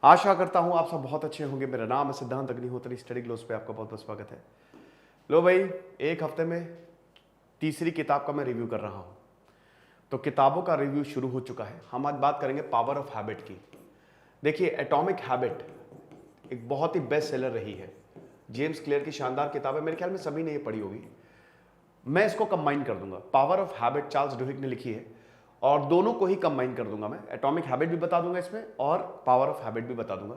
आशा करता हूं आप सब बहुत अच्छे होंगे। मेरा नाम है सिद्धांत अग्निहोत्री। स्टडी ग्लोस पे आपका बहुत बहुत स्वागत है। लो भाई, एक हफ्ते में तीसरी किताब का मैं रिव्यू कर रहा हूं। तो किताबों का रिव्यू शुरू हो चुका है। हम आज बात करेंगे पावर ऑफ हैबिट की। देखिए, एटॉमिक हैबिट एक बहुत ही बेस्ट सेलर रही है। जेम्स क्लियर की शानदार किताब है, मेरे ख्याल में सभी ने ये पढ़ी होगी। मैं इसको कंबाइन कर दूंगा। पावर ऑफ हैबिट चार्ल्स डुहिक ने लिखी है और दोनों को ही कंबाइन कर दूंगा मैं। एटॉमिक हैबिट भी बता दूंगा इसमें और पावर ऑफ हैबिट भी बता दूंगा।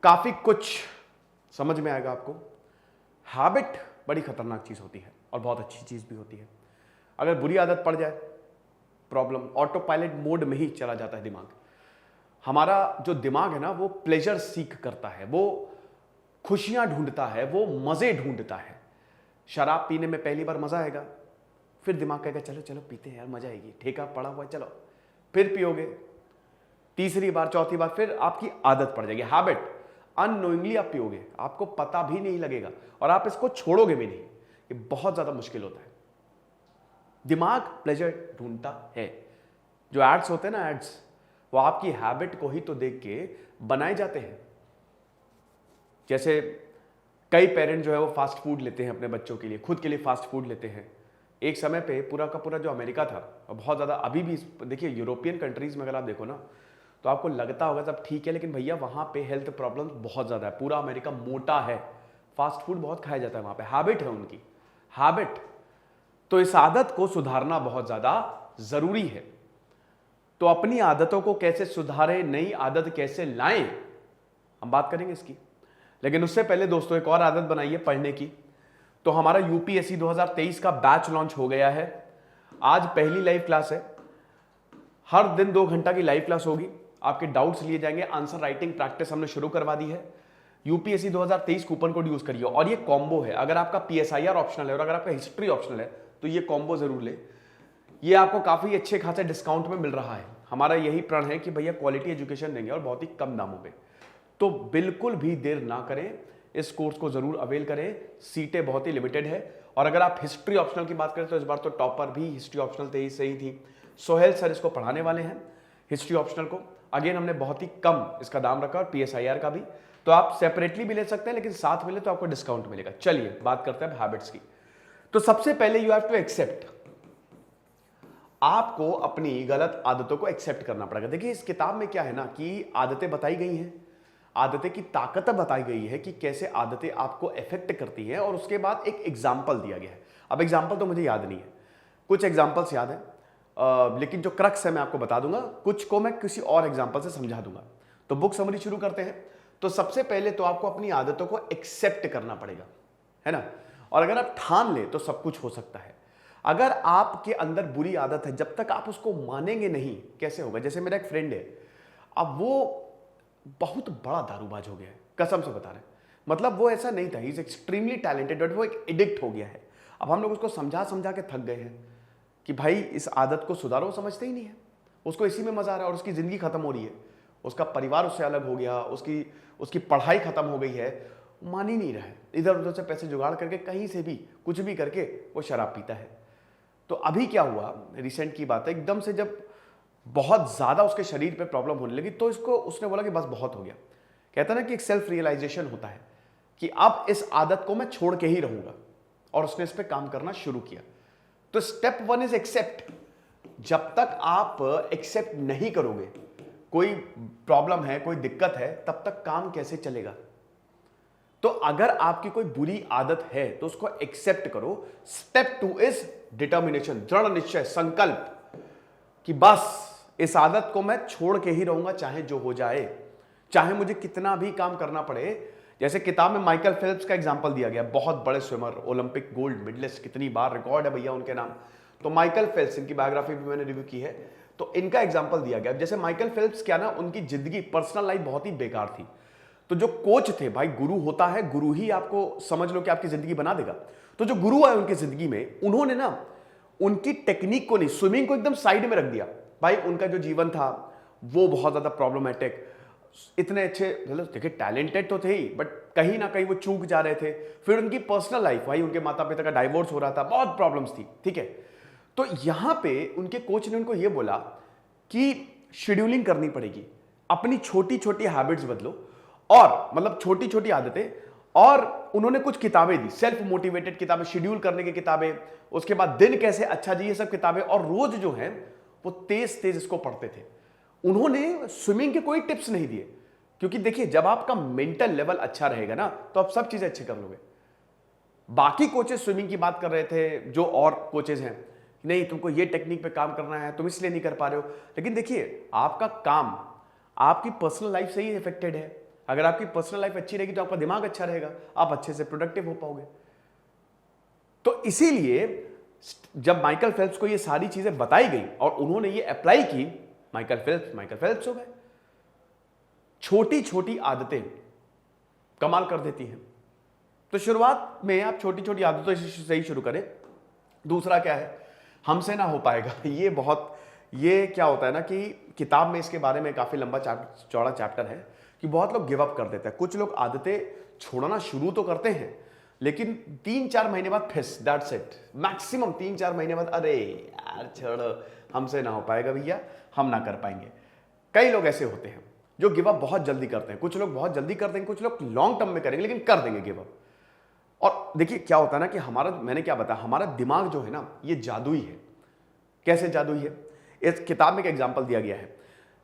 काफी कुछ समझ में आएगा आपको। हैबिट बड़ी खतरनाक चीज होती है और बहुत अच्छी चीज भी होती है। अगर बुरी आदत पड़ जाए, प्रॉब्लम। ऑटो पायलट मोड में ही चला जाता है दिमाग। हमारा जो दिमाग है ना, वो प्लेजर सीख करता है, वो खुशियां ढूंढता है, वो मजे ढूंढता है। शराब पीने में पहली बार मजा आएगा, फिर दिमाग कहेगा चलो चलो पीते हैं यार, मजा आएगी, ठेका पड़ा हुआ है चलो। फिर पियोगे, तीसरी बार, चौथी बार, फिर आपकी आदत पड़ जाएगी। हैबिट, अननोइंगली आप पियोगे, आपको पता भी नहीं लगेगा और आप इसको छोड़ोगे भी नहीं। ये बहुत ज्यादा मुश्किल होता है। दिमाग प्लेजर ढूंढता है। जो एड्स होते हैं ना, एड्स, वो आपकी हैबिट को ही तो देख के बनाए जाते हैं। जैसे कई पेरेंट जो है वो फास्ट फूड लेते हैं अपने बच्चों के लिए, खुद के लिए फास्ट फूड लेते हैं। एक समय पे पूरा का पूरा जो अमेरिका था, बहुत ज़्यादा, अभी भी देखिए यूरोपियन कंट्रीज में अगर आप देखो ना, तो आपको लगता होगा सब ठीक है, लेकिन भैया वहाँ पे हेल्थ प्रॉब्लम्स बहुत ज़्यादा है। पूरा अमेरिका मोटा है, फास्ट फूड बहुत खाया जाता है वहाँ पे। हैबिट है उनकी, हैबिट। तो इस आदत को सुधारना बहुत ज़्यादा ज़रूरी है। तो अपनी आदतों को कैसे सुधारें, नई आदत कैसे लाएं, हम बात करेंगे इसकी। लेकिन उससे पहले दोस्तों, एक और आदत बनाइए पढ़ने की। तो हमारा यूपीएससी 2023 का बैच लॉन्च हो गया है। आज पहली लाइव क्लास है। हर दिन 2 घंटा की लाइव क्लास होगी। आपके डाउट्स लिए जाएंगे। आंसर राइटिंग प्रैक्टिस हमने शुरू करवा दी है। यूपीएससी 2023 कूपन कोड यूज करिए। और ये कॉम्बो है। अगर आपका पीएसआईआर ऑप्शनल है और अगर आपका हिस्ट्री ऑप्शनल है तो ये कॉम्बो जरूर ले। ये आपको काफी अच्छे खासे डिस्काउंट में मिल रहा है। हमारा यही प्रण है कि भैया क्वालिटी एजुकेशन देंगे और बहुत ही कम दामों पे। तो बिल्कुल भी देर ना करें, इस कोर्स को जरूर अवेल करें। सीटें बहुत ही लिमिटेड है। और अगर आप हिस्ट्री ऑप्शनल की बात करें तो इस बार तो टॉपर भी हिस्ट्री ऑप्शनल थे, सही थी। सोहेल सर इसको पढ़ाने वाले हैं, हिस्ट्री ऑप्शनल को। अगेन हमने बहुत ही कम इसका दाम रखा और पीएसआईआर का भी। तो आप सेपरेटली भी ले सकते हैं, लेकिन साथ मिले तो आपको डिस्काउंट मिलेगा। चलिए बात करते हैं हैबिट्स की। तो सबसे पहले यू हैव टू एक्सेप्ट। आपको अपनी गलत आदतों को एक्सेप्ट करना पड़ेगा। देखिए, इस किताब में क्या है ना कि आदतें बताई गई हैं, आदतें की ताकत बताई गई है कि कैसे आदतें आपको अफेक्ट करती हैं, और उसके बाद एक एग्जाम्पल दिया गया है। अब एग्जाम्पल तो मुझे याद नहीं है, कुछ एग्जाम्पल्स याद है, लेकिन जो क्रक्स है मैं आपको बता दूंगा, कुछ को मैं किसी और एग्जाम्पल से समझा दूंगा। तो बुक समरी शुरू करते हैं। तो सबसे पहले तो आपको अपनी आदतों को एक्सेप्ट करना पड़ेगा, है ना। और अगर आप ठान ले तो सब कुछ हो सकता है। अगर आपके अंदर बुरी आदत है, जब तक आप उसको मानेंगे नहीं, कैसे होगा। जैसे मेरा एक फ्रेंड है, अब वो बहुत बड़ा दारूबाज हो गया है, कसम से बता रहे हैं। मतलब वो ऐसा नहीं था, he is extremely talented, but वो एक एडिक्ट हो गया है। अब हम लोग उसको समझा समझा के थक गए हैं कि भाई इस आदत को सुधारो, समझते ही नहीं है। उसको इसी में मजा आ रहा है और उसकी जिंदगी खत्म हो रही है। उसका परिवार उससे अलग हो गया, उसकी पढ़ाई खत्म हो गई है, मान ही नहीं रहा है। इधर उधर से पैसे जुगाड़ करके कहीं से भी कुछ भी करके वो शराब पीता है। तो अभी क्या हुआ, रिसेंट की बात है, एकदम से जब बहुत ज्यादा उसके शरीर पे प्रॉब्लम होने लगी तो उसने बोला कि बस बहुत हो गया। कहता ना कि एक सेल्फ रियलाइजेशन होता है कि अब इस आदत को मैं छोड़ के ही रहूंगा, और उसने इस पे काम करना शुरू किया। तो स्टेप 1 इज एक्सेप्ट। जब तक आप एक्सेप्ट नहीं करोगे, कोई प्रॉब्लम है, कोई दिक्कत है, तब तक काम कैसे चलेगा। तो अगर आपकी कोई बुरी आदत है तो उसको एक्सेप्ट करो। स्टेप 2 इज डिटर्मिनेशन, दृढ़ निश्चय, संकल्प कि बस इस आदत को मैं छोड़ के ही रहूंगा, चाहे जो हो जाए, चाहे मुझे कितना भी काम करना पड़े। जैसे किताब में माइकल फेल्प्स का एग्जांपल दिया गया, बहुत बड़े स्विमर, ओलंपिक गोल्ड मेडलिस्ट, कितनी बार रिकॉर्ड है भैया उनके नाम। तो माइकल फेल्प्स, इनकी बायोग्राफी भी मैंने रिव्यू की है, तो इनका एग्जांपल दिया गया। जैसे माइकल फेल्प्स क्या ना, उनकी जिंदगी, पर्सनल लाइफ बहुत ही बेकार थी। तो जो कोच थे, भाई गुरु होता है, गुरु ही आपको समझ लो कि आपकी जिंदगी बना देगा। तो जो गुरु आए उनकी जिंदगी में, उन्होंने ना उनकी टेक्निक को नहीं, स्विमिंग को एकदम साइड में रख दिया। भाई उनका जो जीवन था वो बहुत ज्यादा प्रॉब्लमैटिक। इतने अच्छे, मतलब देखिए टैलेंटेड तो थे ही, बट कहीं ना कहीं वो चूक जा रहे थे। फिर उनकी पर्सनल लाइफ, भाई उनके माता पिता का डाइवोर्स हो रहा था, बहुत प्रॉब्लम्स थी, ठीक है। तो यहां पे उनके कोच ने उनको ये बोला कि शेड्यूलिंग करनी पड़ेगी, अपनी छोटी छोटी हैबिट्स बदलो, और मतलब छोटी छोटी आदतें, और उन्होंने कुछ किताबें दी, सेल्फ मोटिवेटेड किताबें, शेड्यूल करने की किताबें, उसके बाद दिन कैसे अच्छा जी, ये सब किताबें, और रोज जो है वो तेज तेज इसको पढ़ते थे। उन्होंने स्विमिंग के कोई टिप्स नहीं दिए, क्योंकि देखिए जब आपका मेंटल लेवल अच्छा रहेगा ना तो आप सब चीजें अच्छे कर लोगे। बाकी कोचेस स्विमिंग की बात कर रहे थे, जो और कोचेस हैं, नहीं तुमको ये टेक्निक पे काम करना है, तुम इसलिए नहीं कर पा रहे हो। लेकिन देखिए आपका काम आपकी पर्सनल लाइफ से ही इफेक्टेड है। अगर आपकी पर्सनल लाइफ अच्छी रहेगी तो आपका दिमाग अच्छा रहेगा, आप अच्छे से प्रोडक्टिव हो पाओगे। तो इसीलिए जब माइकल फेल्प्स को ये सारी चीजें बताई गई और उन्होंने ये अप्लाई की, माइकल फेल्प्स हो गए। छोटी छोटी आदतें कमाल कर देती हैं। तो शुरुआत में आप छोटी छोटी आदतों से ही शुरू करें। दूसरा क्या है, हमसे ना हो पाएगा। ये क्या होता है ना कि किताब में इसके बारे में काफी लंबा चौड़ा चैप्टर है कि बहुत लोग गिव अप कर देते हैं। कुछ लोग आदतें छोड़ना शुरू तो करते हैं, लेकिन 3-4 महीने बाद फिर दैट्स इट, मैक्सिमम 3-4 महीने बाद अरे यार छोड़ो, हमसे ना हो पाएगा भैया, हम ना कर पाएंगे। कई लोग ऐसे होते हैं जो गिव अप बहुत जल्दी करते हैं। कुछ लोग बहुत जल्दी कर देंगे, कुछ लोग लॉन्ग टर्म में करेंगे लेकिन कर देंगे गिव अप। और देखिए क्या होता है ना कि मैंने क्या बताया, हमारा दिमाग जो है ना ये जादुई है। कैसे जादुई है, इस किताब में एक एग्जांपल दिया गया है,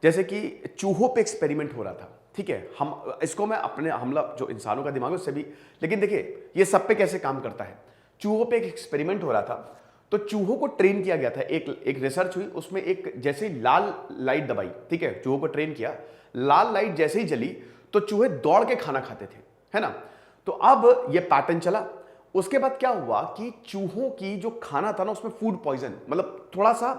जैसे कि चूहों पे एक्सपेरिमेंट हो रहा था, ठीक है। हम इसको मैं अपने हमला जो इंसानों का दिमाग है उससे भी, लेकिन देखिए ये सब पे कैसे काम करता है। चूहों पे एक एक्सपेरिमेंट हो रहा था, तो चूहों को ट्रेन किया गया था। एक रिसर्च हुई, उसमें एक जैसे ही लाल लाइट दबाई, ठीक है, चूहों को ट्रेन किया, लाल लाइट जैसे ही जली तो चूहे दौड़ के खाना खाते थे, है ना। तो अब ये पैटर्न चला। उसके बाद क्या हुआ कि चूहों की जो खाना था ना उसमें फूड पॉइजन, मतलब थोड़ा सा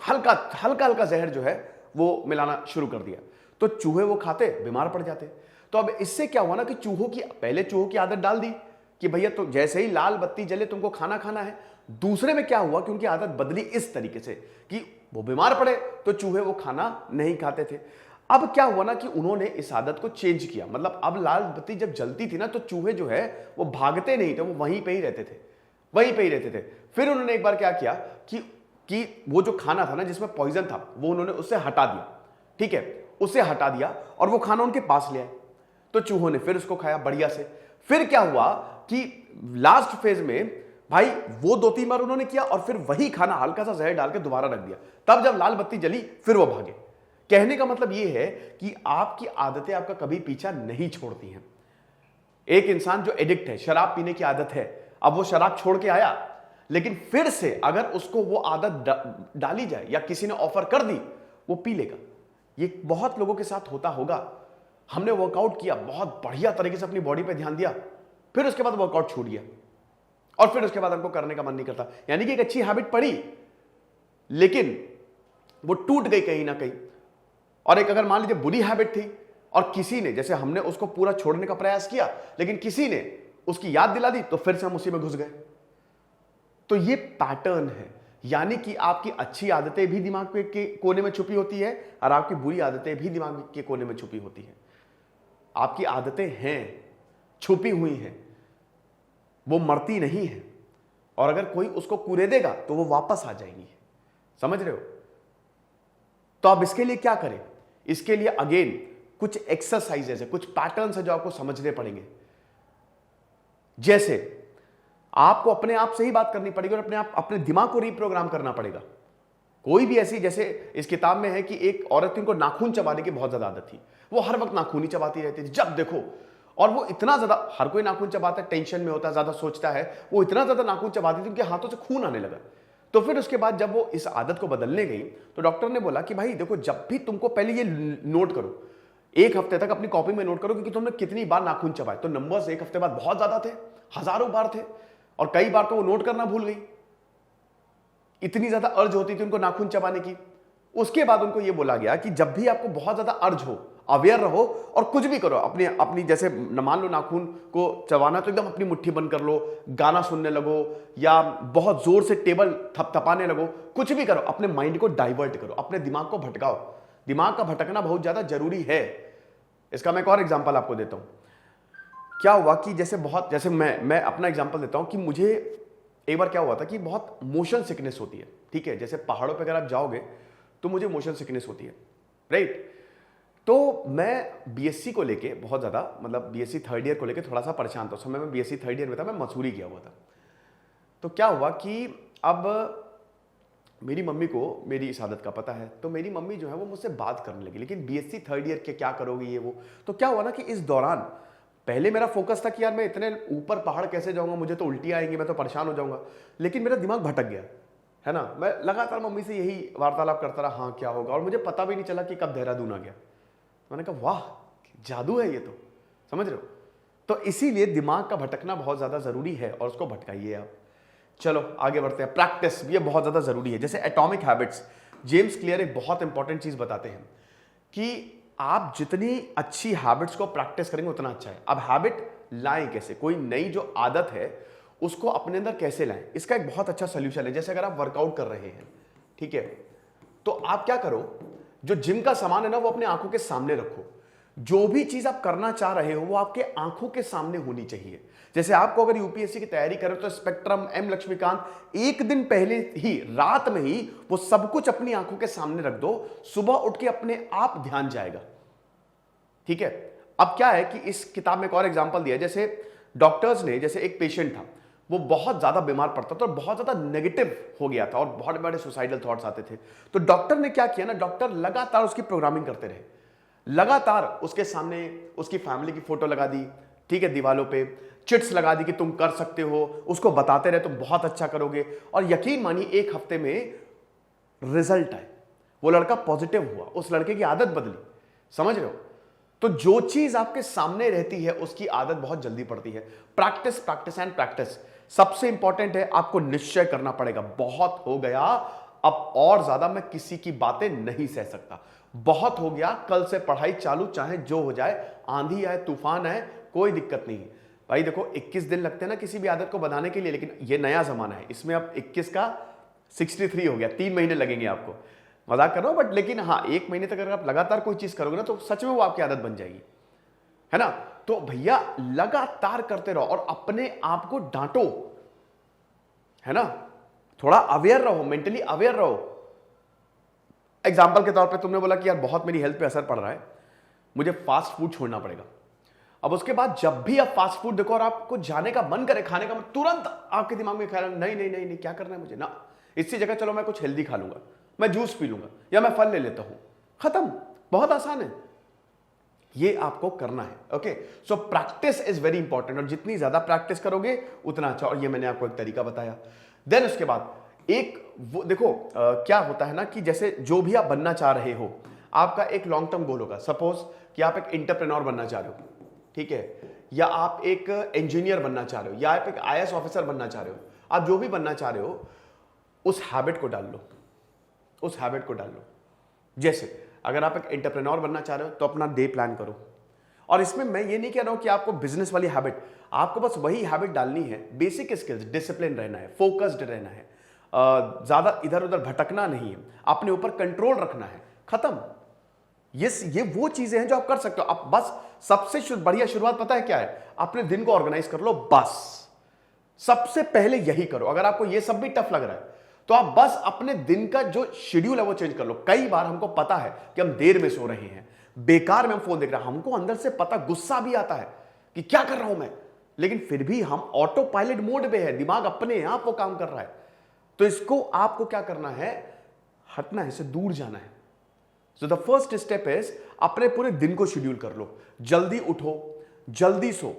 हल्का हल्का जहर जो है वो मिलाना शुरू कर दिया। तो चूहे वो खाते, बीमार पड़ जाते। तो अब इससे क्या हुआ ना कि पहले चूहों की आदत डाल दी कि भैया तो जैसे ही लाल बत्ती जले तुमको खाना खाना है। दूसरे में क्या हुआ कि उनकी आदत बदली इस तरीके से कि वो बीमार पड़े तो चूहे वो खाना नहीं खाते थे। अब क्या हुआ ना कि उन्होंने इस आदत को चेंज किया, मतलब अब लाल बत्ती जब जलती थी ना तो चूहे जो है वो भागते नहीं थे, वो वहीं पे ही रहते थे। फिर उन्होंने एक बार क्या किया कि वो जो खाना था ना जिसमें पॉइजन था वो उन्होंने उससे हटा दिया, ठीक है, उससे हटा दिया और वो खाना उनके पास ले आए। तो चूहों ने फिर उसको खाया बढ़िया से। फिर क्या हुआ कि लास्ट फेज में भाई वो 2-3 बार उन्होंने किया और फिर वही खाना हल्का सा जहर डाल के दोबारा रख दिया। तब जब लाल बत्ती जली फिर वो भागे। कहने का मतलब ये है कि आपकी आदतें आपका कभी पीछा नहीं छोड़ती हैं। एक इंसान जो एडिक्ट है, शराब पीने की आदत है, अब वो शराब छोड़ के आया, लेकिन फिर से अगर उसको वो आदत डाली जाए या किसी ने ऑफर कर दी, वो पी लेगा। ये बहुत लोगों के साथ होता होगा। हमने वर्कआउट किया, बहुत बढ़िया तरीके से अपनी बॉडी पे ध्यान दिया, फिर उसके बाद वर्कआउट छूट गया और फिर उसके बाद हमको करने का मन नहीं करता। यानी कि एक अच्छी हैबिट पड़ी लेकिन वो टूट गई कहीं ना कहीं। और एक अगर मान लीजिए बुरी हैबिट थी और किसी ने, जैसे हमने उसको पूरा छोड़ने का प्रयास किया लेकिन किसी ने उसकी याद दिला दी तो फिर से हम उसी में घुस गए। तो ये पैटर्न है, यानी कि आपकी अच्छी आदतें भी दिमाग के कोने में छुपी होती है और आपकी बुरी आदतें भी दिमाग के कोने में छुपी होती है। आपकी आदतें हैं, छुपी हुई हैं, वो मरती नहीं है और अगर कोई उसको कुरेदेगा तो वो वापस आ जाएंगी। समझ रहे हो? तो अब इसके लिए क्या करें? इसके लिए अगेन कुछ एक्सरसाइजेज है, कुछ पैटर्न्स है जो आपको समझने पड़ेंगे। जैसे आपको अपने आप से ही बात करनी पड़ेगी और अपने दिमाग को रिप्रोग्राम करना पड़ेगा। कोई भी ऐसी, जैसे इस किताब में है कि एक औरत थी, उनको नाखून चबाने की बहुत ज्यादा आदत थी। वो हर वक्त नाखून ही चबाती रहती थी जब देखो, और वो इतना ज्यादा, हर कोई नाखून चबाता है, टेंशन में होता है, ज्यादा सोचता है, वो इतना ज्यादा नाखून चबाती थी उनके हाथों से खून आने लगा। तो फिर उसके बाद जब वो इस आदत को बदलने गई तो डॉक्टर ने बोला कि भाई देखो, जब भी तुमको, पहले ये नोट करो, 1 हफ्ते तक अपनी कॉपी में नोट करो कि तुमने कितनी बार नाखून चबाए। तो नंबर्स 1 हफ्ते बाद बहुत ज्यादा थे, हजारों बार थे, और कई बार तो वो नोट करना भूल गई, इतनी ज्यादा अर्ज होती थी उनको नाखून चबाने की। उसके बाद उनको ये बोला गया कि जब भी आपको बहुत ज्यादा अर्ज हो, अवेयर रहो और कुछ भी करो, अपनी जैसे मान लो नाखून को चबाना तो एकदम अपनी मुट्ठी बंद कर लो, गाना सुनने लगो या बहुत जोर से टेबल थपथपाने लगो, कुछ भी करो, अपने माइंड को डाइवर्ट करो, अपने दिमाग को भटकाओ। दिमाग का भटकना बहुत ज्यादा जरूरी है। इसका मैं एक और एग्जांपल आपको देता हूं। क्या हुआ कि जैसे मैं अपना एग्जांपल देता हूं कि मुझे एक बार क्या हुआ था कि बहुत मोशन सिकनेस होती है, ठीक है, जैसे पहाड़ों पे अगर आप जाओगे तो मुझे मोशन सिकनेस होती है, राइट। तो मैं बीएससी को लेके बहुत ज़्यादा, मतलब बीएससी थर्ड ईयर को लेके थोड़ा सा परेशान था। उस समय मैं बीएससी थर्ड ईयर में था, मैं मसूरी गया हुआ था। तो क्या हुआ कि अब मेरी मम्मी को मेरी इस आदत का पता है, तो मेरी मम्मी जो है वो मुझसे बात करने लगी, लेकिन बीएससी थर्ड ईयर के क्या करोगी ये वो। तो क्या हुआ ना कि इस दौरान पहले मेरा फोकस था कि यार मैं इतने ऊपर पहाड़ कैसे जाऊंगा, मुझे तो उल्टी आएंगी, मैं तो परेशान हो जाऊंगा। लेकिन मेरा दिमाग भटक गया, है ना। मैं लगातार मम्मी से यही वार्तालाप करता रहा, हाँ क्या होगा, और मुझे पता भी नहीं चला कि कब देहरादून आ गया। मैंने कहा वाह जादू है ये तो, समझ रहे हो। तो इसीलिए दिमाग का भटकना बहुत ज्यादा जरूरी है और उसको भटकाइए आप। चलो आगे बढ़ते हैं। प्रैक्टिस, ये बहुत ज्यादा जरूरी है। जैसे एटॉमिक हैबिट्स, जेम्स क्लियर एक बहुत इंपॉर्टेंट चीज बताते हैं कि आप जितनी अच्छी हैबिट्स को प्रैक्टिस करेंगे उतना अच्छा है। अब हैबिट लाएं कैसे, कोई नई जो आदत है उसको अपने अंदर कैसे लाएं, इसका एक बहुत अच्छा सोल्यूशन है। जैसे अगर आप वर्कआउट कर रहे हैं, ठीक है, तो आप क्या करो, जो जिम का सामान है ना वो अपने आंखों के सामने रखो। जो भी चीज आप करना चाह रहे हो वो आपके आंखों के सामने होनी चाहिए। जैसे आपको अगर यूपीएससी की तैयारी करो तो स्पेक्ट्रम, एम लक्ष्मीकांत, एक दिन पहले ही रात में ही वो सब कुछ अपनी आंखों के सामने रख दो, सुबह उठ के अपने आप ध्यान जाएगा। ठीक है। अब क्या है कि इस किताब में एक और एग्जांपल दिया है। जैसे डॉक्टर्स ने, जैसे एक पेशेंट था, वो बहुत ज्यादा बीमार पड़ता था और बहुत ज्यादा नेगेटिव हो गया था और बहुत बड़े सुसाइडल थॉट्स आते थे। तो डॉक्टर ने क्या किया ना, डॉक्टर लगातार उसकी प्रोग्रामिंग करते रहे, लगातार उसके सामने उसकी फैमिली की फोटो लगा दी, ठीक है, दीवालों पे चिट्स लगा दी कि तुम कर सकते हो, उसको बताते रहे तुम बहुत अच्छा करोगे। और यकीन मानिए एक हफ्ते में रिजल्ट आए, वो लड़का पॉजिटिव हुआ, उस लड़के की आदत बदली। समझ रहे हो। तो जो चीज आपके सामने रहती है उसकी आदत बहुत जल्दी पड़ती है। प्रैक्टिस, प्रैक्टिस एंड प्रैक्टिस सबसे इंपॉर्टेंट है। आपको निश्चय करना पड़ेगा, बहुत हो गया, अब और ज्यादा मैं किसी की बातें नहीं सह सकता, बहुत हो गया, कल से पढ़ाई चालू, चाहे जो हो जाए, आंधी आए तूफान आए, कोई दिक्कत नहीं है। भाई देखो 21 दिन लगते हैं ना किसी भी आदत को बनाने के लिए, लेकिन ये नया जमाना है, इसमें अब 21 का 63 हो गया, 3 महीने लगेंगे आपको। मजाक कर रहा हूं बट, लेकिन हाँ 1 महीने तक अगर आप लगातार कोई चीज करोगे ना तो सच में वो आपकी आदत बन जाएगी, है ना। तो भैया लगातार करते रहो और अपने आप को डांटो, है ना, थोड़ा अवेयर रहो, मेंटली अवेयर रहो। एग्जाम्पल के तौर पे तुमने बोला कि यार बहुत मेरी हेल्थ पे असर पड़ रहा है, मुझे फास्ट फूड छोड़ना पड़ेगा। अब उसके बाद जब भी आप फास्ट फूड देखो और आपको जाने का मन करे, खाने का मन, तुरंत आपके दिमाग में ख्याल, नहीं नहीं नहीं नहीं क्या करना है मुझे ना, इसकी जगह चलो मैं कुछ हेल्दी खा लूंगा, मैं जूस पी लूंगा या मैं फल ले लेता हूं, खत्म। बहुत आसान है, ये आपको करना है। Okay, so practice is very important और जितनी ज्यादा प्रैक्टिस करोगे उतना अच्छा। और ये मैंने आपको एक तरीका बताया। देन उसके बाद एक वो देखो क्या होता है ना कि जैसे जो भी आप बनना चाह रहे हो, आपका एक लॉन्ग टर्म गोल होगा। सपोज कि आप एक एंटरप्रेन्योर बनना चाह रहे हो, ठीक है, या आप एक इंजीनियर बनना चाह रहे हो, या आप एक आईएएस ऑफिसर बनना चाह रहे हो। आप जो भी बनना चाह रहे हो उस हैबिट को डाल लो, उस हैबिट को डाल लो। जैसे अगर आप एक एंटरप्रेन्योर बनना चाह रहे हो तो अपना डे प्लान करो। और इसमें मैं ये नहीं कह रहा हूं कि आपको बिजनेस वाली हैबिट, आपको बस वही हैबिट डालनी है, बेसिक स्किल्स, डिसिप्लिन रहना है, फोकस्ड रहना है, ज्यादा इधर उधर भटकना नहीं है, अपने ऊपर कंट्रोल रखना है, खत्म। ये वो चीजें हैं जो आप कर सकते हो। आप बस सबसे बढ़िया शुरुआत पता है क्या है, अपने दिन को ऑर्गेनाइज कर लो, बस सबसे पहले यही करो। अगर आपको ये सब भी टफ लग रहा है तो आप बस अपने दिन का जो शेड्यूल है वो चेंज कर लो। कई बार हमको पता है कि हम देर में सो रहे हैं, बेकार में हम फोन देख रहे हैं, हमको अंदर से पता, गुस्सा भी आता है कि क्या कर रहा हूं मैं, लेकिन फिर भी हम ऑटो पायलट मोड पे है, दिमाग अपने आप वो काम कर रहा है। तो इसको आपको क्या करना है, हटना है, इससे दूर जाना है। So the first step is अपने पूरे दिन को शेड्यूल कर लो। जल्दी उठो, जल्दी सो,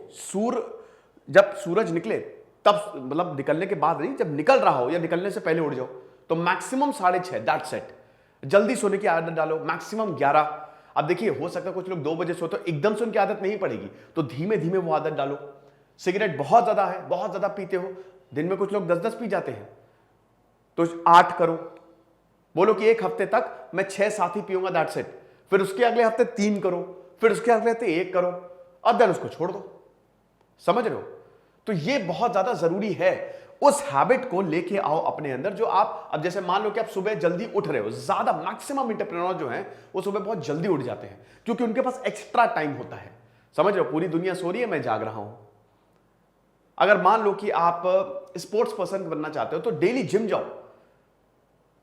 जब सूरज निकले तब, मतलब निकलने के बाद नहीं, जब निकल रहा हो या निकलने से पहले उठ जाओ। तो मैक्सिमम 6:30, दैट्स इट। जल्दी सोने की आदत डालो, मैक्सिमम 11। अब देखिए हो सकता है कुछ लोग 2 बजे सोते, एकदम से उनकी आदत नहीं पड़ेगी, तो धीमे धीमे वो आदत डालो। सिगरेट बहुत ज्यादा है, बहुत ज्यादा पीते हो, दिन में कुछ लोग 10-10 पी जाते हैं, तो 8 करो। बोलो कि एक हफ्ते तक मैं 6-7 ही पीऊंगा, दैट्स इट। फिर उसके अगले हफ्ते 3 करो, फिर उसके अगले हफ्ते 1 करो, और देन उसको छोड़ दो। समझ रहे हो। तो ये बहुत ज्यादा जरूरी है। उस हैबिट को लेके आओ अपने अंदर, जो आप, अब जैसे मान लो कि आप सुबह जल्दी उठ रहे हो, ज्यादा मैक्सिमम एंटरप्रेन्योर जो हैं वो सुबह बहुत जल्दी उठ जाते हैं क्योंकि उनके पास एक्स्ट्रा टाइम होता है। समझ रहे हो, पूरी दुनिया सो रही है, मैं जाग रहा हूं। अगर मान लो कि आप स्पोर्ट्स पर्सन बनना चाहते हो तो डेली जिम जाओ।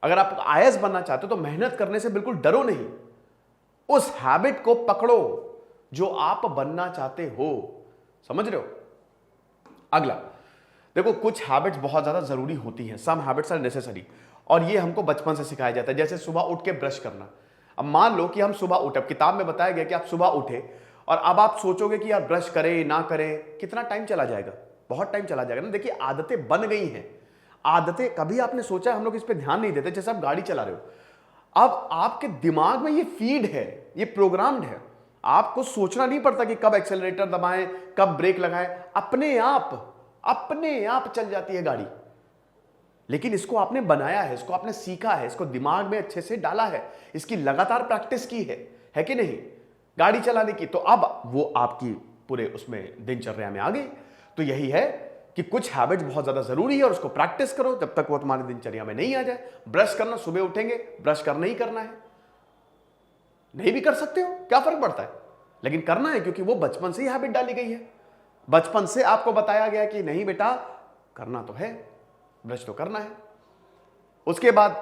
अगर आप आईएएस बनना चाहते हो तो मेहनत करने से बिल्कुल डरो नहीं, उस हैबिट को पकड़ो जो आप बनना चाहते हो। समझ रहे हो? अगला देखो, कुछ हैबिट्स बहुत ज्यादा जरूरी होती हैं, सम हैबिट्स आर नेसेसरी, और ये हमको बचपन से सिखाया जाता है। जैसे सुबह उठ के ब्रश करना। अब मान लो कि हम सुबह उठे, अब किताब में बताया गया कि आप सुबह उठे और अब आप सोचोगे कि यार ब्रश करें ना करें, कितना टाइम चला जाएगा? बहुत टाइम चला जाएगा ना। देखिए, आदतें बन गई हैं। आदतें कभी आपने सोचा है? हम लोग इस पे ध्यान नहीं देते। जैसे आप गाड़ी चला रहे हो, अब आपके दिमाग में ये फीड है, ये प्रोग्राम्ड है। आपको सोचना नहीं पड़ता कि कब एक्सेलरेटर दबाएं, कब ब्रेक लगाएं, अपने आप चल जाती है गाड़ी। लेकिन इसको आपने बनाया है, इसको आपने सीखा है, इसको दिमाग में अच्छे से डाला है, इसकी लगातार प्रैक्टिस की है कि नहीं, गाड़ी चलाने की। तो अब वो आपकी पूरे उसमें दिनचर्या में आ गई। तो यही है कि कुछ हैबिट्स बहुत ज्यादा जरूरी है और उसको प्रैक्टिस करो जब तक वो तुम्हारी दिनचर्या में नहीं आ जाए। ब्रश करना, सुबह उठेंगे ब्रश करना ही करना है, नहीं भी कर सकते हो, क्या फर्क पड़ता है, लेकिन करना है, क्योंकि वो बचपन से ही हैबिट डाली गई है। बचपन से आपको बताया गया कि नहीं बेटा, करना तो है, ब्रश तो करना है। उसके बाद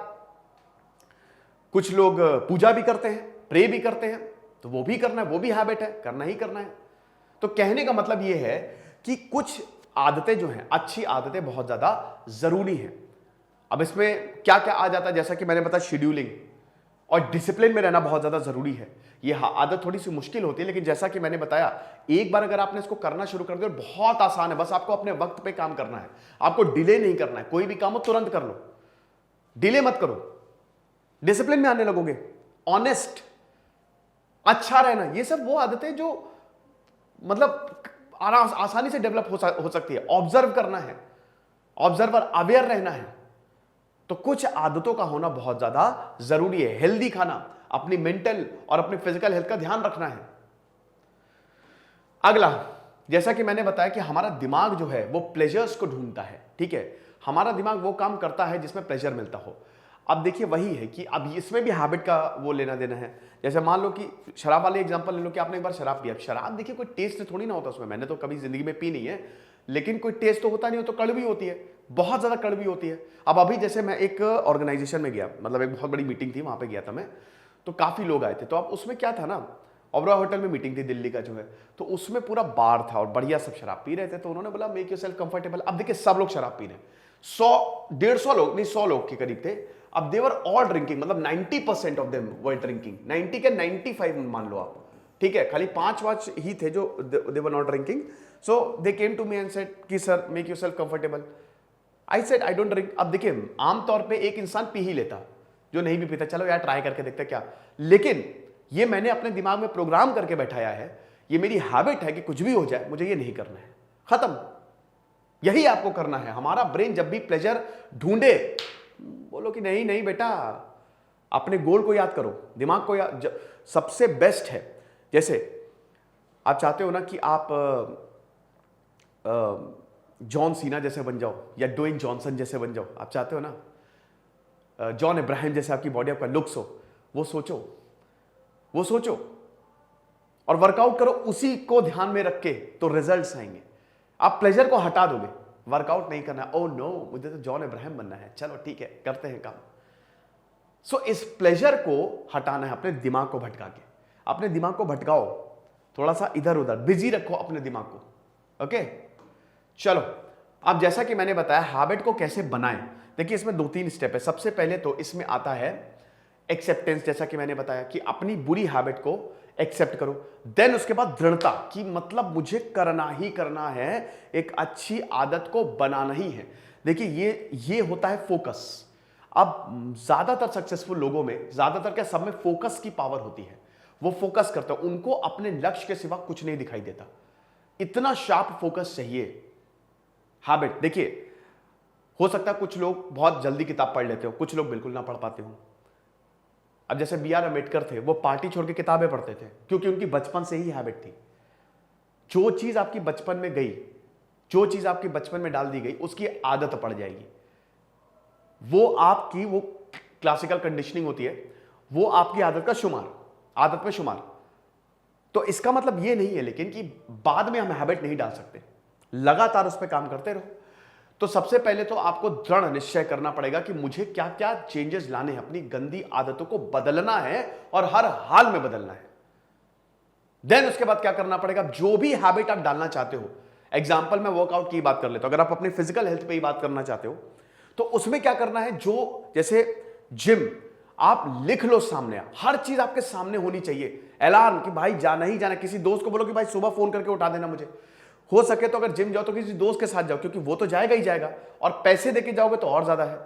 कुछ लोग पूजा भी करते हैं, प्रे भी करते हैं, तो वो भी करना है, वो भी हैबिट है, करना ही करना है। तो कहने का मतलब ये है कि कुछ आदतें जो हैं, अच्छी आदतें बहुत ज्यादा जरूरी हैं। अब इसमें क्या क्या आ जाता है? जैसा कि मैंने बताया, शेड्यूलिंग और डिसिप्लिन में रहना बहुत ज्यादा जरूरी है। ये आदत थोड़ी सी मुश्किल होती है, लेकिन जैसा कि मैंने बताया, एक बार अगर आपने इसको करना शुरू कर दिया, बहुत आसान है। बस आपको अपने वक्त पे काम करना है, आपको डिले नहीं करना है। कोई भी काम हो तुरंत कर लो, डिले मत करो, डिसिप्लिन में आने लगोगे। ऑनेस्ट, अच्छा रहना, ये सब वो आदतें जो मतलब आसानी से डेवलप हो सकती है। ऑब्जर्व करना है, ऑब्जर्वर, अवेयर रहना है। तो कुछ आदतों का होना बहुत ज्यादा जरूरी है। हेल्दी खाना, अपनी मेंटल और अपनी फिजिकल हेल्थ का ध्यान रखना है। अगला, जैसा कि मैंने बताया कि हमारा दिमाग जो है वो प्लेजर्स को ढूंढता है, ठीक है। हमारा दिमाग वो काम करता है जिसमें प्लेजर मिलता हो। अब देखिए, वही है कि अब इसमें भी हैबिट का वो लेना देना है। जैसे मान लो कि शराब वाले एग्जांपल ले लो कि आपने एक बार शराब पिया। शराब देखिए कोई टेस्ट थोड़ी ना होता उसमें, मैंने तो कभी जिंदगी में पी नहीं है, लेकिन कोई टेस्ट तो होता नहीं हो, तो कड़वी होती है, बहुत ज्यादा कड़वी होती है। अब अभी जैसे मैं एक ऑर्गेनाइजेशन में गया, मतलब एक बहुत बड़ी मीटिंग थी, वहां पे गया था मैं, तो काफी लोग आए थे। तो अब उसमें क्या था ना, ओबरा होटल में मीटिंग थी दिल्ली का जो है, तो उसमें पूरा बार था और बढ़िया सब शराब पी रहे थे। तो उन्होंने बोला मेक योरसेल्फ कंफर्टेबल। अब देखिए सब लोग शराब पी रहे, 100-150 लोग, नहीं 100 लोग के करीब थे। अब देवर ऑल ड्रिंकिंग, मतलब 90% ऑफ देम वर ड्रिंकिंग, 90 के 95 मान लो आप, ठीक है। खाली 5 ही थे जो they were not drinking. So they came to me and said कि sir make yourself comfortable. I said I don't drink. अब देखिए, आमतौर पे एक इंसान पी ही लेता, जो नहीं भी पीता चलो यार ट्राई करके देखते क्या। लेकिन ये मैंने अपने दिमाग में प्रोग्राम करके बैठाया है, ये मेरी हैबिट है कि कुछ भी हो जाए मुझे ये नहीं करना है, खत्म। यही आपको करना है। हमारा ब्रेन जब भी प्लेजर ढूंढे, बोलो कि नहीं नहीं बेटा, अपने गोल को याद करो, दिमाग को याद, सबसे बेस्ट है। जैसे आप चाहते हो ना कि आप जॉन सीना जैसे बन जाओ या ड्वेन जॉनसन जैसे बन जाओ, आप चाहते हो ना जॉन इब्राहिम जैसे आपकी बॉडी, आपका लुक्स हो, वो सोचो और वर्कआउट करो उसी को ध्यान में रख के, तो रिजल्ट्स आएंगे। आप प्लेजर को हटा दोगे, वर्कआउट नहीं करना, ओह नो मुझे तो जॉन इब्राहिम बनना है, चलो ठीक है करते हैं काम। सो इस प्लेजर को हटाना है, अपने दिमाग को भटका के। अपने दिमाग को भटकाओ, थोड़ा सा इधर उधर बिजी रखो अपने दिमाग को, ओके। चलो, अब जैसा कि मैंने बताया हैबिट को कैसे बनाएं, देखिए इसमें 2-3 स्टेप है। सबसे पहले तो इसमें आता है एक्सेप्टेंस, जैसा कि मैंने बताया कि अपनी बुरी हैबिट को एक्सेप्ट करो। देन उसके बाद दृढ़ता, कि मतलब मुझे करना ही करना है, एक अच्छी आदत को बनाना ही है। देखिए ये होता है फोकस। अब ज्यादातर सक्सेसफुल लोगों में, ज्यादातर क्या, सब में फोकस की पावर होती है। वो फोकस करते हैं, उनको अपने लक्ष्य के सिवा कुछ नहीं दिखाई देता। इतना शार्प फोकस चाहिए हैबिट। देखिए हो सकता है कुछ लोग बहुत जल्दी किताब पढ़ लेते हो, कुछ लोग बिल्कुल ना पढ़ पाते हो। अब जैसे B.R. अम्बेडकर थे, वो पार्टी छोड़ के किताबें पढ़ते थे, क्योंकि उनकी बचपन से ही हैबिट थी। जो चीज आपकी बचपन में गई, जो चीज आपकी बचपन में डाल दी गई, उसकी आदत पड़ जाएगी। वो आपकी वो क्लासिकल कंडीशनिंग होती है, वो आपकी आदत का शुमार, आदत में शुमार। तो इसका मतलब ये नहीं है लेकिन कि बाद में हम हैबिट नहीं डाल सकते, लगातार उस पर काम करते रहो। तो सबसे पहले तो आपको दृढ़ निश्चय करना पड़ेगा कि मुझे क्या क्या चेंजेस लाने हैं, अपनी गंदी आदतों को बदलना है और हर हाल में बदलना है। देन उसके बाद क्या करना पड़ेगा, जो भी हैबिट आप डालना चाहते हो, एग्जाम्पल में वर्कआउट की बात कर लेता हूं, अगर आप अपने फिजिकल हेल्थ पे ही बात करना चाहते हो तो उसमें क्या करना है, जो जैसे जिम आप लिख लो सामने, हर चीज आपके सामने होनी चाहिए। अलार्म कि भाई जाना ही जाना, किसी दोस्त को बोलो कि भाई सुबह फोन करके उठा देना मुझे, हो सके तो अगर जिम जाओ तो किसी दोस्त के साथ जाओ, क्योंकि वो तो जाएगा ही जाएगा, और पैसे देके जाओगे तो और ज्यादा है।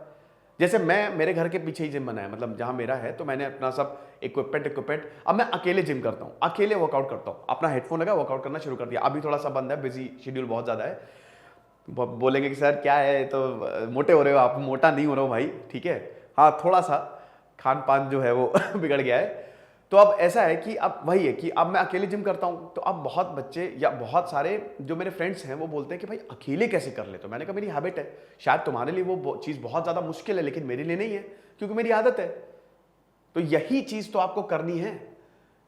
जैसे मेरे घर के पीछे ही जिम बना है, मतलब जहां मेरा है, तो मैंने अपना सब इक्विपमेंट अब मैं अकेले जिम करता हूं, अकेले वर्कआउट करता हूं, अपना हेडफोन लगा वर्कआउट करना शुरू कर दिया। अभी थोड़ा सा बंद है, बिजी शेड्यूल बहुत ज्यादा है। बोलेंगे कि सर क्या है, तो मोटे हो रहे हो आप। मोटा नहीं हो रहा हूं भाई, ठीक है, हाँ थोड़ा सा खान पान जो है वो बिगड़ गया है। तो अब ऐसा है कि अब वही है कि अब मैं अकेले जिम करता हूं, तो अब बहुत बच्चे या बहुत सारे जो मेरे फ्रेंड्स हैं वो बोलते हैं कि भाई अकेले कैसे कर ले, तो मैंने कहा मेरी हैबिट है, शायद तुम्हारे लिए वो चीज़ बहुत ज़्यादा मुश्किल है, लेकिन मेरे लिए नहीं है, क्योंकि मेरी आदत है। तो यही चीज़ तो आपको करनी है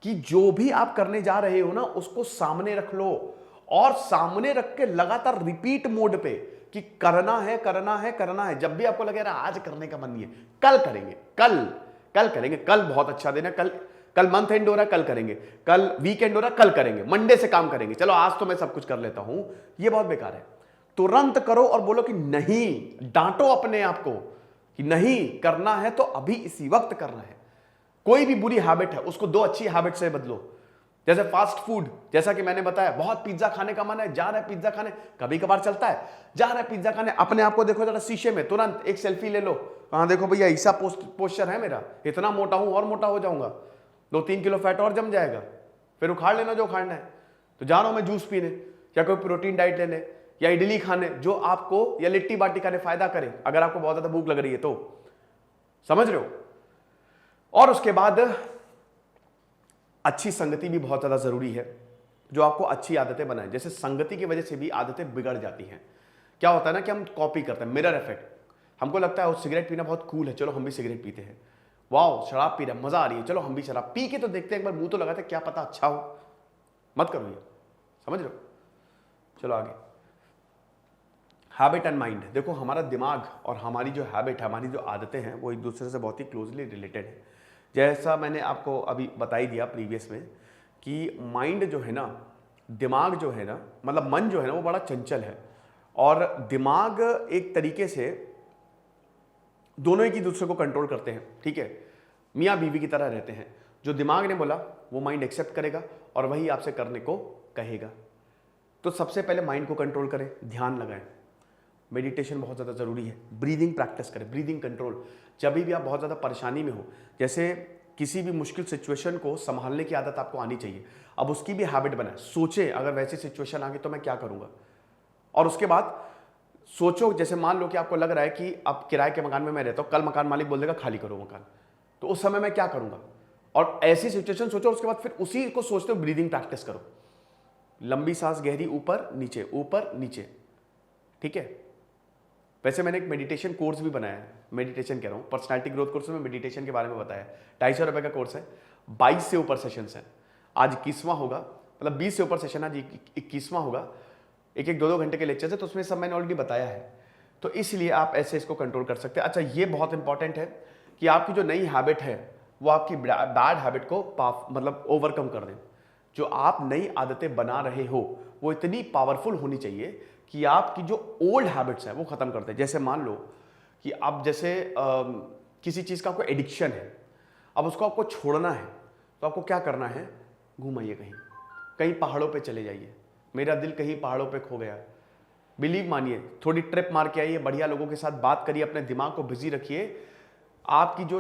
कि जो भी आप करने जा रहे हो ना, उसको सामने रख लो, और सामने रख के लगातार रिपीट मोड पे कि करना है करना है करना है। जब भी आपको लगे यार आज करने का मन नहीं है, कल करेंगे, कल करेंगे, कल बहुत अच्छा दिन है, कल मंथ एंड हो रहा है, कल करेंगे, कल वीकेंड हो रहा है, कल करेंगे, मंडे से काम करेंगे, चलो आज तो मैं सब कुछ कर लेता हूं। ये बहुत बेकार है। तुरंत करो और बोलो कि नहीं, डांटो अपने आप को कि नहीं करना है तो अभी इसी वक्त करना है। कोई भी बुरी हैबिट है उसको दो अच्छी हैबिट से बदलो। जैसे फास्ट फूड, जैसा कि मैंने बताया, बहुत पिज्जा खाने का मन है, जा रहा है पिज्जा खाने, कभी कभार चलता है, जा रहा है पिज्जा खाने, अपने आप को देखो जरा शीशे में, तुरंत एक सेल्फी ले लो, कहां देखो भैया ऐसा पोस्चर है मेरा, इतना मोटा हूं और मोटा हो जाऊंगा, 2-3 किलो फैट और जम जाएगा, फिर उखाड़ लेना जो उखाड़ना है। तो जा रहा हूं मैं जूस पीने या कोई प्रोटीन डाइट लेने या इडली खाने, जो आपको या लिट्टी बाटी खाने फायदा करे, अगर आपको बहुत ज्यादा भूख लग रही है तो, समझ रहे हो। और उसके बाद अच्छी संगति भी बहुत ज्यादा जरूरी है, जो आपको अच्छी आदतें बनाए। जैसे संगति की वजह से भी आदतें बिगड़ जाती हैं। क्या होता है ना कि हम कॉपी करते हैं, मिरर इफेक्ट। हमको लगता है वो सिगरेट पीना बहुत कूल है, चलो हम भी सिगरेट पीते हैं, वाओ शराब पी रहे हैं मजा आ रही है, चलो हम भी शराब पी के तो देखते हैं, एक बार मुंह तो लगाते, क्या पता अच्छा हो। मत करो ये, समझ रहे हो। चलो आगे, हैबिट एंड माइंड। देखो हमारा दिमाग और हमारी जो हैबिट है, हमारी जो आदतें हैं, वो एक दूसरे से बहुत ही क्लोजली रिलेटेड है। जैसा मैंने आपको अभी बता ही दिया प्रीवियस में कि माइंड जो है ना, दिमाग जो है ना, मतलब मन जो है ना, वो बड़ा चंचल है, और दिमाग एक तरीके से दोनों एक दूसरे को कंट्रोल करते हैं, ठीक है, मियाँ बीवी की तरह रहते हैं। जो दिमाग ने बोला वो माइंड एक्सेप्ट करेगा और वही आपसे करने को कहेगा। तो सबसे पहले माइंड को कंट्रोल करें, ध्यान लगाएं, मेडिटेशन बहुत ज़्यादा ज़रूरी है, ब्रीदिंग प्रैक्टिस करें, ब्रीदिंग कंट्रोल। जब भी आप बहुत ज़्यादा परेशानी में हो, जैसे किसी भी मुश्किल सिचुएशन को संभालने की आदत आपको आनी चाहिए, अब उसकी भी हैबिट बनाए। सोचें अगर वैसी सिचुएशन आ गई तो मैं क्या करूँगा, और उसके बाद सोचो, जैसे मान लो कि आपको लग रहा है कि अब किराए के मकान में मैं रहता हूँ, कल मकान मालिक बोल देगा खाली करो मकान, तो उस समय मैं क्या करूँगा, और ऐसी सिचुएशन सोचो। उसके बाद फिर उसी को सोचते हो ब्रीदिंग प्रैक्टिस करो, लंबी सांस गहरी, ऊपर नीचे, ठीक है। वैसे मैंने एक मेडिटेशन कोर्स भी बनाया है, मेडिटेशन कह रहा हूँ, पर्सनालिटी ग्रोथ कोर्स में मेडिटेशन के बारे में बताया है। 250 रुपये का कोर्स है, 22 से ऊपर सेशंस हैं, आज 21वां होगा, मतलब 20 से ऊपर सेशन, आज 21वां होगा। एक 2-2 घंटे के लेक्चर है, तो उसमें सब मैंने ऑलरेडी बताया है, तो इसलिए आप ऐसे इसको कंट्रोल कर सकते हैं। अच्छा, ये बहुत इंपॉर्टेंट है कि आपकी जो नई हैबिट है वो आपकी बैड हैबिट को मतलब ओवरकम कर दें। जो आप नई आदतें बना रहे हो वो इतनी पावरफुल होनी चाहिए कि आपकी जो ओल्ड हैबिट्स हैं वो खत्म कर दें। जैसे मान लो कि अब जैसे किसी चीज़ का आपको एडिक्शन है, अब उसको आपको छोड़ना है, तो आपको क्या करना है, घूमाइए कहीं पहाड़ों पे चले जाइए। मेरा दिल कहीं पहाड़ों पे खो गया, बिलीव मानिए, थोड़ी ट्रिप मार के आइए, बढ़िया लोगों के साथ बात करिए, अपने दिमाग को बिजी रखिए। आपकी जो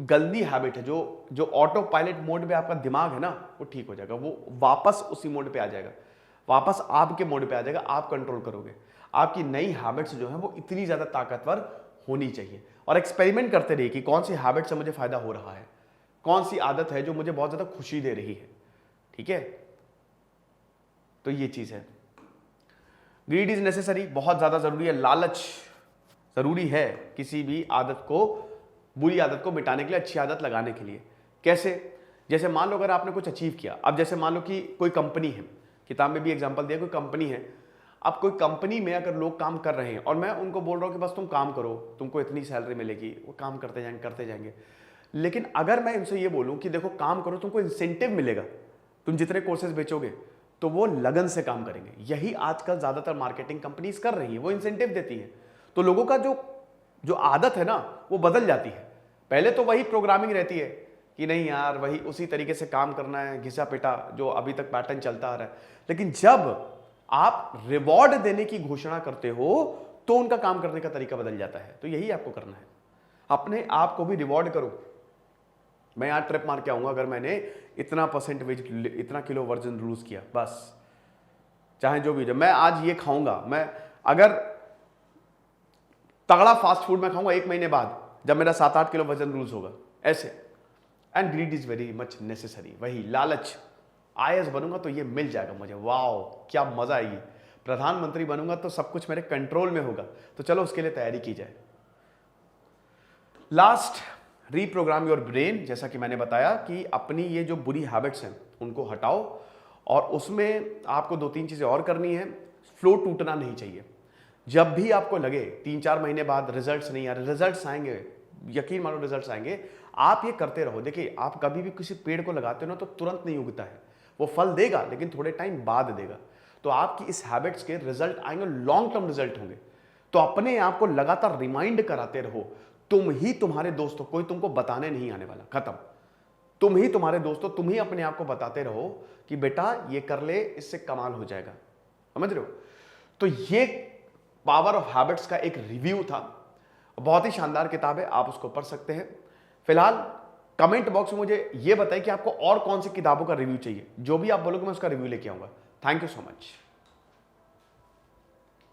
गंदी हैबिट है, जो ऑटो पायलट मोड में आपका दिमाग है ना, वो ठीक हो जाएगा, वो वापस उसी मोड पे आ जाएगा, वापस आपके मोड पे आ जाएगा, आप कंट्रोल करोगे। आपकी नई हैबिट्स जो है वो इतनी ज़्यादा ताकतवर होनी चाहिए, और एक्सपेरिमेंट करते रहिए कि कौन सी हैबिट से मुझे फायदा हो रहा है, कौन सी आदत है जो मुझे बहुत ज़्यादा खुशी दे रही है, ठीक है। तो ये चीज़ है, ग्रीड इज नेसेसरी, बहुत ज़्यादा ज़रूरी है, लालच ज़रूरी है किसी भी आदत को, बुरी आदत को मिटाने के लिए, अच्छी आदत लगाने के लिए। कैसे, जैसे मान लो अगर आपने कुछ अचीव किया, अब जैसे मान लो कि कोई कंपनी है, किताब में भी एग्जांपल दिया, कोई कंपनी है, अब कोई कंपनी में अगर लोग काम कर रहे हैं और मैं उनको बोल रहा हूं कि बस तुम काम करो, तुमको इतनी सैलरी मिलेगी, वो काम करते जाएंगे। लेकिन अगर मैं इनसे ये बोलूं कि देखो काम करो, तुमको इंसेंटिव मिलेगा, तुम जितने कोर्सेज बेचोगे, तो वो लगन से काम करेंगे। यही आजकल ज्यादातर मार्केटिंग कंपनीज कर रही है, वो इंसेंटिव देती है, तो लोगों का जो आदत है ना वो बदल जाती है। पहले तो वही प्रोग्रामिंग रहती है कि नहीं यार वही उसी तरीके से काम करना है, घिसा पिटा जो अभी तक पैटर्न चलता आ रहा है। लेकिन जब आप रिवॉर्ड देने की घोषणा करते हो तो उनका काम करने का तरीका बदल जाता है। तो यही आपको करना है, अपने आप को भी रिवॉर्ड करो। मैं यहां ट्रिप मार के आऊंगा अगर मैंने इतना % वेट, इतना किलो वजन लूज किया, बस चाहे जो भी, जब मैं आज ये खाऊंगा, मैं अगर तगड़ा फास्ट फूड में खाऊंगा 1 महीने बाद जब मेरा 7-8 किलो वजन लूज होगा, ऐसे। And greed is very much necessary, वही लालच। आईएएस बनूंगा तो ये मिल जाएगा मुझे, वाओ क्या मजा आएगी। प्रधानमंत्री बनूंगा तो सब कुछ मेरे कंट्रोल में होगा। तो चलो उसके लिए तैयारी की जाए। Last, reprogram your brain. जैसा कि मैंने बताया कि अपनी ये जो बुरी हैबिट्स हैं उनको हटाओ, और उसमें आपको 2-3 चीजें और करनी है। फ्लो टूटना नहीं चाहिए। जब भी आपको लगे 3-4 महीने बाद रिजल्ट्स नहीं आ रहे, रिजल्ट्स आएंगे, यकीन मानो रिजल्ट्स आएंगे। आप ये करते रहो। देखिए, आप कभी भी किसी पेड़ को लगाते हो ना तो तुरंत नहीं उगता है, वो फल देगा लेकिन थोड़े टाइम बाद देगा। तो आपकी इस हैबिट्स के रिजल्ट आएंगे, लॉन्ग टर्म रिजल्ट होंगे। तो अपने आप को लगातार रिमाइंड कराते रहो। तुम ही तुम्हारे दोस्तों, कोई तुमको बताने नहीं आने वाला, खत्म। तुम ही तुम्हारे दोस्तों, तुम ही अपने आप को बताते रहो कि बेटा ये कर ले, इससे कमाल हो जाएगा। समझ रहे हो? तो ये पावर ऑफ हैबिट्स का एक रिव्यू था। बहुत ही शानदार किताब है, आप उसको पढ़ सकते हैं। फिलहाल कमेंट बॉक्स में मुझे ये बताइए कि आपको और कौन सी किताबों का रिव्यू चाहिए। जो भी आप बोलोगे मैं उसका रिव्यू लेके आऊंगा। Thank you so much.